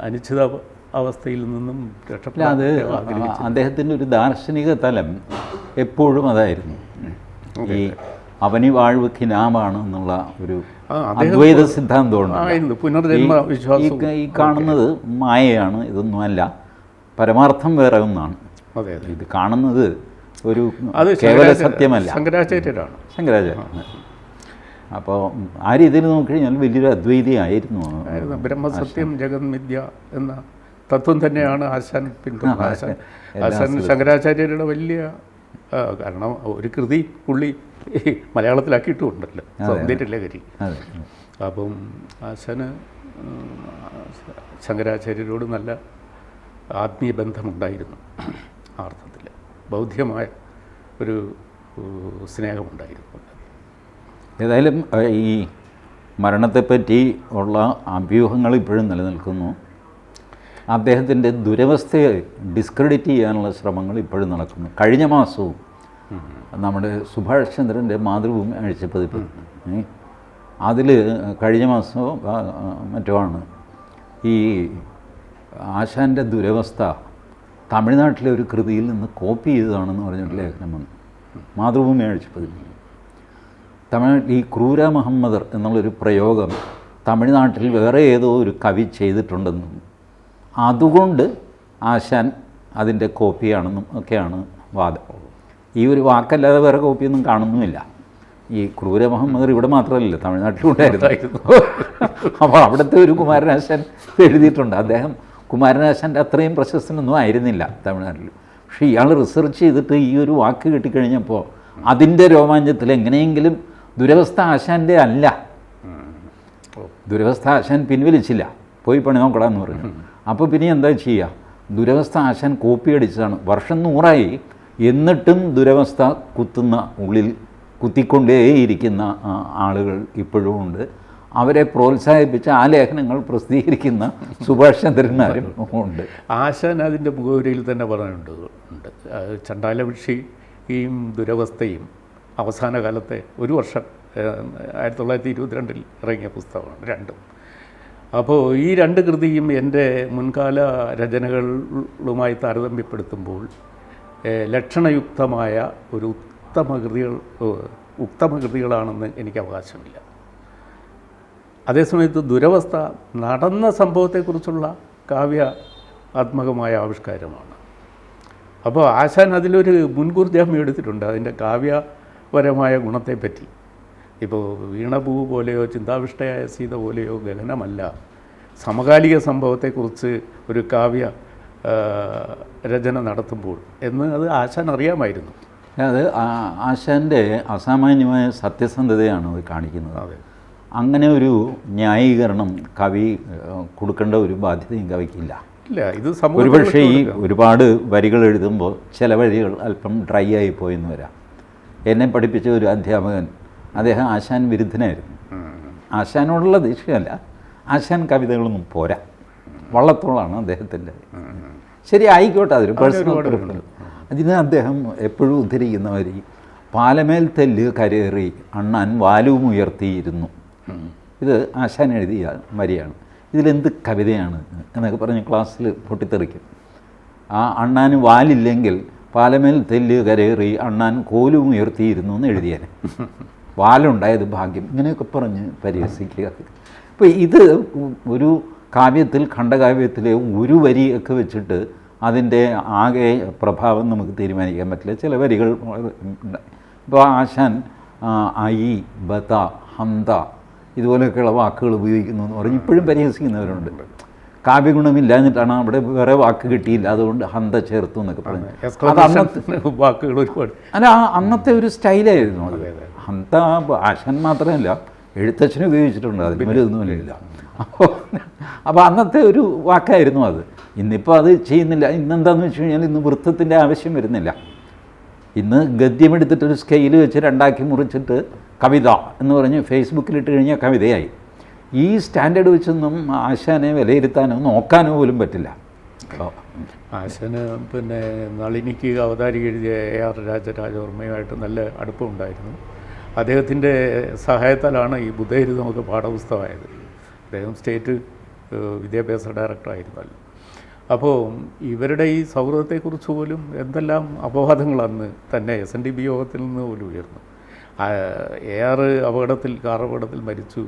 അനിശ്ചിത അവസ്ഥയിൽ നിന്നും രക്ഷപ്പെടാൻ അദ്ദേഹത്തിൻ്റെ ഒരു ദാർശനിക തലം എപ്പോഴും അതായിരുന്നു. ഈ അവനി വാഴ്വ് ഖിനാമാണ് എന്നുള്ള ഒരു അദ്വൈത സിദ്ധാന്തമുണ്ട്. പുനർജന്മ വിശ്വാസം ഈ കാണുന്നത് മായയാണ്, ഇതൊന്നുമല്ല, പരമാർത്ഥം വേറെ ഒന്നാണ്. ഇത് കാണുന്നത് ഒരു കേവല സത്യമല്ല. ശങ്കരാചാര്യരാണ്. അപ്പോൾ ആ രീതിയിൽ നോക്കിക്കഴിഞ്ഞാൽ വലിയൊരു അദ്വൈതിയായിരുന്നു. ബ്രഹ്മസത്യം ജഗത് മിഥ്യ എന്ന തത്വം തന്നെയാണ് ആശാൻ പിന്തുടർന്നത്. ആശാൻ ശങ്കരാചാര്യരുടെ വലിയ, കാരണം ഒരു കൃതി പുള്ളി മലയാളത്തിലാക്കിയിട്ടുണ്ടല്ലോ, സൗന്ദര്യലഹരി. അപ്പം ആശാന് ശങ്കരാചാര്യരോട് നല്ല ആത്മീയ ബന്ധമുണ്ടായിരുന്നു. ആ അർത്ഥത്തിൽ ബൗദ്ധ്യമായ ഒരു സ്നേഹമുണ്ടായിരുന്നു. ഏതായാലും ഈ മരണത്തെപ്പറ്റി ഉള്ള അഭ്യൂഹങ്ങൾ ഇപ്പോഴും നിലനിൽക്കുന്നു. അദ്ദേഹത്തിൻ്റെ ദുരവസ്ഥയെ ഡിസ്ക്രെഡിറ്റ് ചെയ്യാനുള്ള ശ്രമങ്ങൾ ഇപ്പോഴും നടക്കുന്നു. കഴിഞ്ഞ മാസവും നമ്മുടെ സുഭാഷ് ചന്ദ്രൻ്റെ മാതൃഭൂമി ആഴ്ചപ്പതിപ്പ്, അതിൽ കഴിഞ്ഞ മാസമോ മറ്റോ ആണ് ഈ ആശാൻ്റെ ദുരവസ്ഥ തമിഴ്നാട്ടിലെ ഒരു കൃതിയിൽ നിന്ന് കോപ്പി ചെയ്തതാണെന്ന് പറഞ്ഞിട്ട് ലേഖനം വന്നു. മാതൃഭൂമി ആഴ്ചപ്പതിപ്പ് തമിഴ്നാട്ടിൽ ഈ ക്രൂര മുഹമ്മദർ എന്നുള്ളൊരു പ്രയോഗം തമിഴ്നാട്ടിൽ വേറെ ഏതോ ഒരു കവി ചെയ്തിട്ടുണ്ടെന്നും അതുകൊണ്ട് ആശാൻ അതിൻ്റെ കോപ്പിയാണെന്നും ഒക്കെയാണ് വാദം. ഈ ഒരു വാക്കല്ലാതെ വേറെ കോപ്പിയൊന്നും കാണുന്നുമില്ല. ഈ ക്രൂര മുഹമ്മദർ ഇവിടെ മാത്രമല്ല, തമിഴ്നാട്ടിലുണ്ടായിരുന്നു. അപ്പോൾ അവിടുത്തെ ഒരു കുമാരനാശാൻ എഴുതിയിട്ടുണ്ട്. അദ്ദേഹം കുമാരനാശാൻ്റെ അത്രയും പ്രശസ്തനൊന്നും ആയിരുന്നില്ല തമിഴ്നാട്ടിൽ. പക്ഷേ ഇയാൾ റിസർച്ച് ചെയ്തിട്ട് ഈ ഒരു വാക്ക് കിട്ടിക്കഴിഞ്ഞപ്പോൾ അതിൻ്റെ രോമാഞ്ചത്തിൽ എങ്ങനെയെങ്കിലും ദുരവസ്ഥ ആശാൻ്റെ അല്ല, ദുരവസ്ഥ ആശാൻ പിൻവലിച്ചില്ല, പോയി പണി നോക്കടാന്ന് പറഞ്ഞു. അപ്പോൾ പിന്നെ എന്താ ചെയ്യുക? ദുരവസ്ഥ ആശാൻ കോപ്പി അടിച്ചതാണ്. വർഷം 100 എന്നിട്ടും ദുരവസ്ഥ ഉള്ളിൽ കുത്തിക്കൊണ്ടേയിരിക്കുന്ന ആളുകൾ ഇപ്പോഴും ഉണ്ട്. അവരെ പ്രോത്സാഹിപ്പിച്ച് ആ ലേഖനങ്ങൾ പ്രസിദ്ധീകരിക്കുന്ന സുഭാഷ് ചന്ദ്രന്മാരും ഉണ്ട്. ആശാൻ അതിൻ്റെ മുഖവരിയിൽ തന്നെ പറഞ്ഞിട്ടുണ്ട്, ചണ്ടാലഭിഷിയും ദുരവസ്ഥയും അവസാന കാലത്തെ ഒരു വർഷം 1922 ഇറങ്ങിയ പുസ്തകമാണ് രണ്ടും. അപ്പോൾ ഈ 2 കൃതിയും എൻ്റെ മുൻകാല രചനകളുമായി താരതമ്യപ്പെടുത്തുമ്പോൾ ലക്ഷണയുക്തമായ ഒരു ഉക്തമകൃതികളാണെന്ന് എനിക്ക് അവകാശമില്ല. അതേസമയത്ത് ദുരവസ്ഥ നടന്ന സംഭവത്തെക്കുറിച്ചുള്ള കാവ്യാത്മകമായ ആവിഷ്കാരമാണ്. അപ്പോൾ ആശാൻ അതിലൊരു മുൻകൂർ ജാമ്യം എടുത്തിട്ടുണ്ട് അതിൻ്റെ കാവ്യപരമായ ഗുണത്തെപ്പറ്റി. ഇപ്പോൾ വീണപൂ പോലെയോ ചിന്താവിഷ്ടയായ സീത പോലെയോ ഗഹനമല്ല സമകാലിക സംഭവത്തെക്കുറിച്ച് ഒരു കാവ്യ രചന നടത്തുമ്പോൾ എന്ന് അത് ആശാൻ അറിയാമായിരുന്നു. അത് ആശാൻ്റെ അസാമാന്യമായ സത്യസന്ധതയാണ് അത് കാണിക്കുന്നത്. അതെ, അങ്ങനെ ഒരു ന്യായീകരണം കവി കൊടുക്കേണ്ട ഒരു ബാധ്യതയും കവിക്കില്ല. ഇല്ല, ഇത് ഒരുപക്ഷെ ഈ ഒരുപാട് വരികൾ എഴുതുമ്പോൾ ചില വരികൾ അല്പം ഡ്രൈ ആയി പോയെന്ന് വരാം. എന്നെ പഠിപ്പിച്ച ഒരു അധ്യാപകൻ, അദ്ദേഹം ആശാൻ വിരുദ്ധനായിരുന്നു. ആശാനോടുള്ള ദേഷ്യമല്ല, ആശാൻ കവിതകളൊന്നും പോരാ, വള്ളത്തോളാണ് അദ്ദേഹത്തിൻ്റെ. ശരി, ആയിക്കോട്ടെ, അതൊരു പേഴ്സണൽ പ്രിഫറൻസ്. അതിന് അദ്ദേഹം എപ്പോഴും ഉദ്ധരിക്കുന്ന വരി, പാലമേൽ തെല്ല് കരേറി അണ്ണാൻ വാലും ഉയർത്തിയിരുന്നു. ഇത് ആശാൻ എഴുതിയ വരിയാണ്. ഇതിലെന്ത് കവിതയാണ് എന്നൊക്കെ പറഞ്ഞ് ക്ലാസ്സിൽ പൊട്ടിത്തെറിക്കും. ആ അണ്ണാന് വാലില്ലെങ്കിൽ പാലമേൽ തെല്ല് കരേറി അണ്ണാൻ കോലും ഉയർത്തിയിരുന്നു എന്ന് എഴുതിയേനെ. വാലുണ്ടായത് ഭാഗ്യം, ഇങ്ങനെയൊക്കെ പറഞ്ഞ് പരിഹസിക്കുക. ഇപ്പോൾ ഇത് ഒരു കാവ്യത്തിൽ, ഖണ്ഡകാവ്യത്തിലെ ഒരു വരിയൊക്കെ വെച്ചിട്ട് അതിൻ്റെ ആകെ പ്രഭാവം നമുക്ക് തീരുമാനിക്കാൻ പറ്റില്ല. ചില വരികൾ ഇപ്പോൾ ആശാൻ ഐ, ബത, ഹന്ത ഇതുപോലെയൊക്കെയുള്ള വാക്കുകൾ ഉപയോഗിക്കുന്നു എന്ന് പറഞ്ഞ് ഇപ്പോഴും പരിഹസിക്കുന്നവരുണ്ട്. കാവ്യഗുണമില്ലാഞ്ഞിട്ടാണ് അവിടെ വേറെ വാക്ക് കിട്ടിയില്ല, അതുകൊണ്ട് ഹന്ത ചേർത്തു എന്നൊക്കെ പറഞ്ഞു. അത് അന്നത്തെ വാക്കുകൾ ഒരുപാട് അല്ല, അന്നത്തെ ഒരു സ്റ്റൈലായിരുന്നു അത്. ഹന്ത ആശാൻ മാത്രമല്ല, എഴുത്തച്ഛനും ഉപയോഗിച്ചിട്ടുണ്ട്, അതിന് ഒന്നുമില്ല. അപ്പോൾ അന്നത്തെ ഒരു വാക്കായിരുന്നു അത്. ഇന്നിപ്പോൾ അത് ചെയ്യുന്നില്ല. ഇന്നെന്താണെന്ന് വെച്ച് കഴിഞ്ഞാൽ ഇന്ന് വൃത്തത്തിൻ്റെ ആവശ്യം വരുന്നില്ല. ഇന്ന് ഗദ്യമെടുത്തിട്ടൊരു സ്കെയിൽ വെച്ച് രണ്ടാക്കി മുറിച്ചിട്ട് കവിത എന്ന് പറഞ്ഞ് ഫേസ്ബുക്കിലിട്ട് കഴിഞ്ഞാൽ കവിതയായി. ഈ സ്റ്റാൻഡേർഡ് വെച്ചൊന്നും ആശാനെ വിലയിരുത്താനോ നോക്കാനോ പോലും പറ്റില്ല. ആശാന് പിന്നെ നളിനിക്ക് അവതാരിക എഴുതിയ AR രാജരാജവർമ്മയുമായിട്ട് നല്ല അടുപ്പമുണ്ടായിരുന്നു. അദ്ദേഹത്തിൻ്റെ സഹായത്താലാണ് ഈ ബുദ്ധേരി നമുക്ക് പാഠപുസ്തകമായത്. അദ്ദേഹം സ്റ്റേറ്റ് വിദ്യാഭ്യാസ ഡയറക്ടറായിരുന്നല്ലോ. അപ്പോൾ ഇവരുടെ ഈ സൗഹൃദത്തെക്കുറിച്ച് പോലും എന്തെല്ലാം അപവാദങ്ങളന്ന് തന്നെ SNDP യോഗത്തിൽ നിന്ന് പോലും ഉയർന്നു. AR കാർ അപകടത്തിൽ മരിച്ചു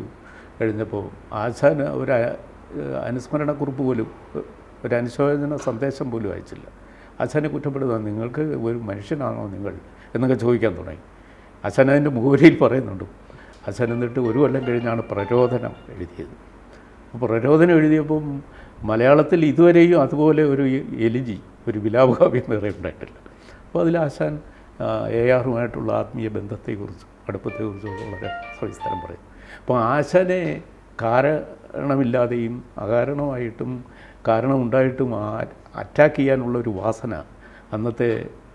കഴിഞ്ഞപ്പോൾ ആശാൻ ഒരു അനുസ്മരണക്കുറിപ്പ് പോലും, ഒരു അനുശോചന സന്ദേശം പോലും അയച്ചില്ല. ആശാനെ കുറ്റപ്പെടുന്നത്, നിങ്ങൾക്ക് ഒരു മനുഷ്യനാണോ നിങ്ങൾ എന്നൊക്കെ ചോദിക്കാൻ തുടങ്ങി. ആശാൻ അതിൻ്റെ മുഖവരിയിൽ പറയുന്നുണ്ട്. ആശാൻ എന്നിട്ട് ഒരു കൊല്ലം കഴിഞ്ഞാണ് പ്രരോധനം എഴുതിയത്. അപ്പോൾ പ്രരോധനം എഴുതിയപ്പം മലയാളത്തിൽ ഇതുവരെയും അതുപോലെ ഒരു എലിജി, ഒരു വിലാപകാവ്യം വേറെ ഉണ്ടായിട്ടില്ല. അപ്പോൾ അതിൽ ആശാൻ ARമായിട്ടുള്ള ആത്മീയ ബന്ധത്തെക്കുറിച്ചും അടുപ്പത്തെക്കുറിച്ചും വളരെ സവിസ്തരം പറയും. അപ്പോൾ ആശാനെ കാരണമില്ലാതെയും അകാരണമായിട്ടും കാരണമുണ്ടായിട്ടും അറ്റാക്ക് ചെയ്യാനുള്ളൊരു വാസന അന്നത്തെ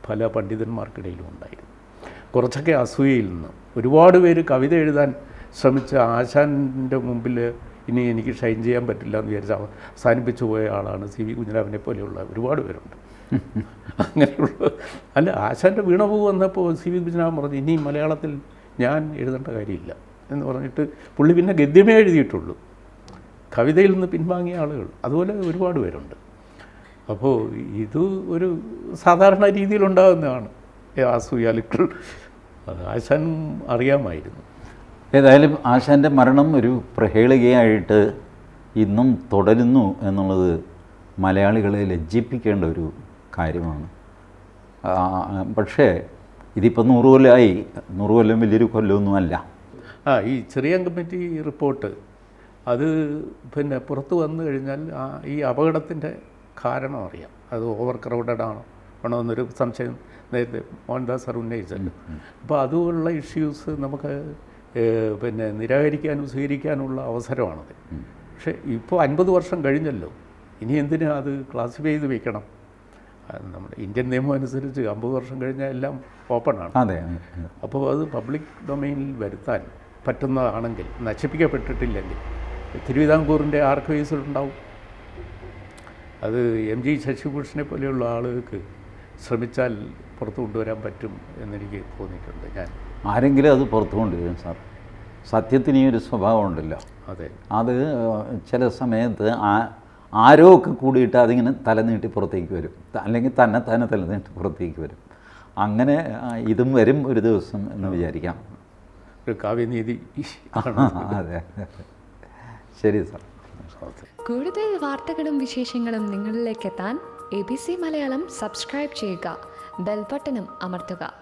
പല പണ്ഡിതന്മാർക്കിടയിലും ഉണ്ടായിരുന്നു. കുറച്ചൊക്കെ അസൂയയിൽ നിന്ന് ഒരുപാട് പേര് കവിത എഴുതാൻ ശ്രമിച്ച ആശാൻ്റെ മുമ്പിൽ ഇനി എനിക്ക് ഷൈൻ ചെയ്യാൻ പറ്റില്ല എന്ന് വിചാരിച്ച് അവസാനിപ്പിച്ചു പോയ ആളാണ് CV കുഞ്ഞിരാമനെ പോലെയുള്ള ഒരുപാട് പേരുണ്ട്. അങ്ങനെയുള്ള അല്ല, ആശാൻ്റെ വീണപൂ വന്നപ്പോൾ CV കുഞ്ഞിരാമൻ പറഞ്ഞു, ഇനി മലയാളത്തിൽ ഞാൻ എഴുതേണ്ട കാര്യമില്ല എന്ന് പറഞ്ഞിട്ട് പുള്ളി പിന്നെ ഗദ്യമേ എഴുതിയിട്ടുള്ളൂ. കവിതയിൽ നിന്ന് പിൻവാങ്ങിയ ആളുകൾ അതുപോലെ ഒരുപാട് പേരുണ്ട്. അപ്പോൾ ഇത് ഒരു സാധാരണ രീതിയിലുണ്ടാകുന്നതാണ് അസൂയാലുക്കൾ. ആശാൻ അറിയാമായിരുന്നു. ഏതായാലും ആശാൻ്റെ മരണം ഒരു പ്രഹേളികയായിട്ട് ഇന്നും തുടരുന്നു എന്നുള്ളത് മലയാളികളെ ലജ്ജിപ്പിക്കേണ്ട ഒരു കാര്യമാണ്. പക്ഷേ ഇതിപ്പോൾ 100 കൊല്ലമായി. 100 കൊല്ലം വലിയൊരു കൊല്ലമൊന്നുമല്ല. ഈ ചെറിയ കമ്മിറ്റി റിപ്പോർട്ട് അത് പിന്നെ പുറത്ത് വന്നു കഴിഞ്ഞാൽ ഈ അപകടത്തിൻ്റെ കാരണം അറിയാം. അത് ഓവർ ക്രൗഡഡ് ആണോ എന്നൊരു സംശയം നേരത്തെ മോഹൻദാസ് സാർ ഉന്നയിച്ചല്ലോ. അപ്പോൾ അതുപോലുള്ള ഇഷ്യൂസ് നമുക്ക് പിന്നെ നിരാകരിക്കാനും സ്വീകരിക്കാനുള്ള അവസരമാണത്. പക്ഷേ ഇപ്പോൾ 50 വർഷം കഴിഞ്ഞല്ലോ, ഇനി എന്തിനാ അത് ക്ലാസിഫൈ ചെയ്ത് വയ്ക്കണം? നമ്മുടെ ഇന്ത്യൻ നിയമം അനുസരിച്ച് 50 വർഷം കഴിഞ്ഞാൽ എല്ലാം ഓപ്പണാണ്. അതെ. അപ്പോൾ അത് പബ്ലിക് ഡൊമൈനിൽ വരുത്താൻ പറ്റുന്നതാണെങ്കിൽ, നശിപ്പിക്കപ്പെട്ടിട്ടില്ലെങ്കിൽ തിരുവിതാംകൂറിൻ്റെ ആർക്കൈവ്സിലുണ്ടാവും. അത് MG ശശിഭൂഷണെ പോലെയുള്ള ആളുകൾക്ക് ശ്രമിച്ചാൽ പുറത്തു കൊണ്ടുവരാൻ പറ്റും എന്നെനിക്ക് തോന്നിയിട്ടുണ്ട്. ഞാൻ ആരെങ്കിലും അത് പുറത്തു കൊണ്ടുവരും സാർ. സത്യത്തിന് ഈ ഒരു സ്വഭാവമുണ്ടല്ലോ. അതെ, അത് ചില സമയത്ത് ആരോ ഒക്കെ കൂടിയിട്ട് അതിങ്ങനെ തലനീട്ടി പുറത്തേക്ക് വരും, അല്ലെങ്കിൽ തന്നെ തലനീട്ടി പുറത്തേക്ക് വരും. അങ്ങനെ ഇതും വരും ഒരു ദിവസം എന്ന് വിചാരിക്കാം. ഒരു കാവ്യനീതി അതെ, ശരി സാർ. കൂടുതൽ വാർത്തകളും വിശേഷങ്ങളും നിങ്ങളിലേക്ക് എത്താൻ ABC മലയാളം സബ്സ്ക്രൈബ് ചെയ്യുക, ബെൽ ബട്ടണും അമർത്തുക.